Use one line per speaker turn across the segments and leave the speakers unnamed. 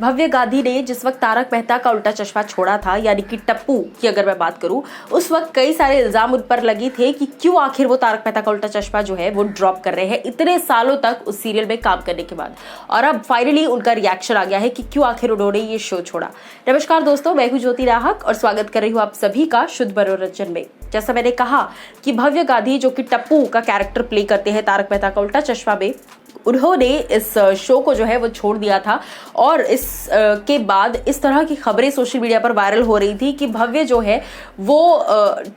भव्य गांधी ने जिस वक्त तारक मेहता का उल्टा चश्मा छोड़ा था, यानी कि टप्पू की अगर मैं बात करूं, उस वक्त कई सारे इल्जाम उन पर लगे थे कि क्यों आखिर वो तारक मेहता का उल्टा चश्मा जो है वो ड्रॉप कर रहे हैं इतने सालों तक उस सीरियल में काम करने के बाद। और अब फाइनली उनका रिएक्शन आ गया है कि क्यों आखिर उन्होंने ये शो छोड़ा। नमस्कार दोस्तों, मैं हूं ज्योति राहक और स्वागत कर रही हूं आप सभी का शुद्ध मनोरंजन में। जैसा मैंने कहा कि भव्य गांधी जो कि टप्पू का कैरेक्टर प्ले करते हैं तारक मेहता का उल्टा चश्मा में, उन्होंने इस शो को जो है वो छोड़ दिया था। और इस के बाद इस तरह की खबरें सोशल मीडिया पर वायरल हो रही थी कि भव्य जो है वो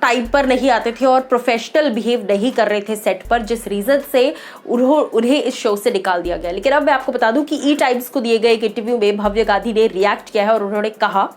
टाइम पर नहीं आते थे और प्रोफेशनल बिहेव नहीं कर रहे थे सेट पर, जिस रीजन से उन्हें इस शो से निकाल दिया गया। लेकिन अब मैं आपको बता दूं कि ई टाइम्स को दिए गए एक इंटरव्यू में भव्य गांधी ने रिएक्ट किया है और उन्होंने कहा,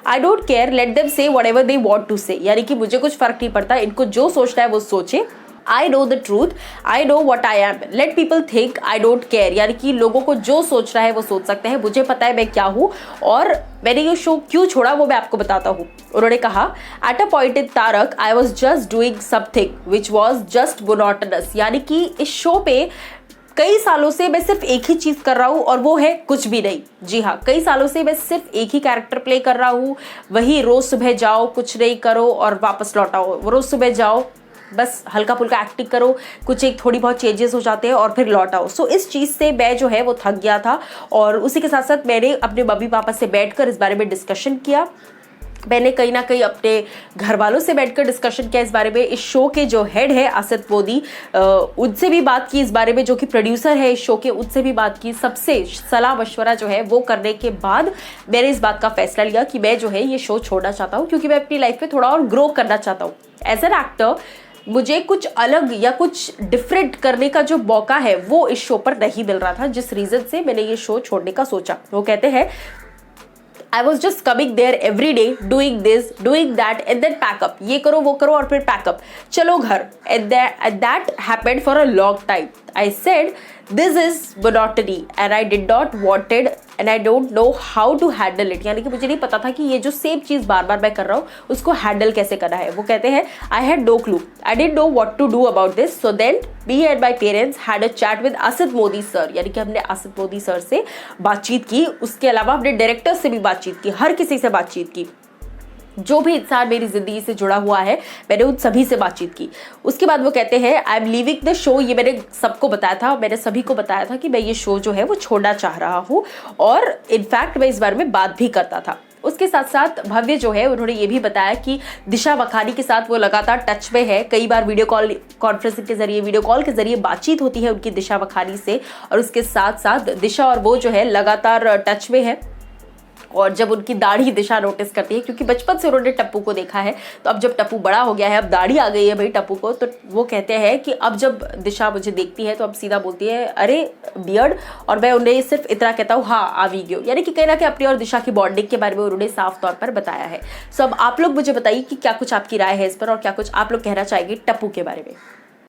I don't care, let them say whatever they want to say, यानी कि मुझे कुछ फर्क नहीं पड़ता, इनको जो सोचना है वो सोचे। I know the truth, I know what I am, let people think I don't care, यानी कि लोगों को जो सोचना है वो सोच सकते हैं, मुझे पता है मैं क्या हूँ और मैंने ये शो क्यों छोड़ा वो मैं आपको बताता हूँ। उन्होंने कहा, at a point in Tarak I was just doing something which was just monotonous, यानी कि इस शो पे कई सालों से मैं सिर्फ एक ही चीज कर रहा हूँ और वो है कुछ भी नहीं। जी हाँ, कई सालों से मैं सिर्फ एक ही कैरेक्टर प्ले कर रहा हूँ, वही रोज सुबह जाओ, कुछ नहीं करो और वापस लौट आओ, रोज सुबह जाओ, बस हल्का फुल्का एक्टिंग करो, कुछ एक थोड़ी बहुत चेंजेस हो जाते हैं और फिर लौट आओ। सो इस चीज़ से मैं जो है वो थक गया था और उसी के साथ साथ मैंने अपने मम्मी पापा से बैठकर इस बारे में डिस्कशन किया। मैंने कहीं ना कहीं अपने घर वालों से बैठकर डिस्कशन किया इस बारे में। इस शो के जो हेड है आसित मोदी, उनसे भी बात की इस बारे में, जो कि प्रोड्यूसर है इस शो के, उनसे भी बात की। सबसे सलाह मशवरा जो है वो करने के बाद मैंने इस बात का फैसला लिया कि मैं जो है ये शो छोड़ना चाहता हूँ, क्योंकि मैं अपनी लाइफ में थोड़ा और ग्रो करना चाहता हूँ। एज एन एक्टर मुझे कुछ अलग या कुछ डिफरेंट करने का जो मौका है वो इस शो पर नहीं मिल रहा था, जिस रीजन से मैंने ये शो छोड़ने का सोचा। वो कहते हैं, I was just coming there every day, doing this, doing that, and then pack up. ये करो वो करो और फिर pack up. चलो घर. And that happened for a long time. I said, this is monotony, and I did not wanted, and I don't know how to handle it. यानी कि मुझे नहीं पता था कि ये जो सेम चीज़ बार बार मैं कर रहा हूँ उसको हैंडल कैसे करना है। वो कहते हैं, I had no clue. I didn't know what to do about this. So then me and my parents had a chat with Asti Modi sir, यानी कि हमने आसित मोदी सर से बातचीत की। उसके अलावा हमने डायरेक्टर से भी बातचीत की, हर किसी से बातचीत की, जो भी इंसान मेरी जिंदगी से जुड़ा हुआ है मैंने उन सभी से बातचीत की। उसके बाद वो कहते हैं, I am leaving the show. ये मैंने सबको बताया था, मैंने सभी को बताया था कि मैं ये शो जो है वो छोड़ना चाह रहा हूँ और इनफैक्ट मैं इस बारे में बात भी करता था। उसके साथ साथ भव्य जो है उन्होंने ये भी बताया कि दिशा वखानी के साथ वो लगातार टच में है। कई बार वीडियो कॉल कॉन्फ्रेंसिंग के जरिए, वीडियो कॉल के जरिए बातचीत होती है उनकी दिशा वखानी से, और उसके साथ साथ दिशा और वो जो है लगातार टच में है। और जब उनकी दाढ़ी दिशा नोटिस करती है, क्योंकि बचपन से उन्होंने टप्पू को देखा है, तो अब जब टप्पू बड़ा हो गया है, अब दाढ़ी आ गई है भाई टप्पू को, तो वो कहते हैं कि अब जब दिशा मुझे देखती है तो अब सीधा बोलती है, अरे बियर्ड, और मैं उन्हें सिर्फ इतना कहता हूँ, हाँ आ भी गयो। यानी कि कहीं ना कहीं अपनी और दिशा की बॉन्डिंग के बारे में उन्होंने साफ तौर पर बताया है। सो अब आप लोग मुझे बताइए कि क्या कुछ आपकी राय है इस पर और क्या कुछ आप लोग कहना चाहेंगे टप्पू के बारे में।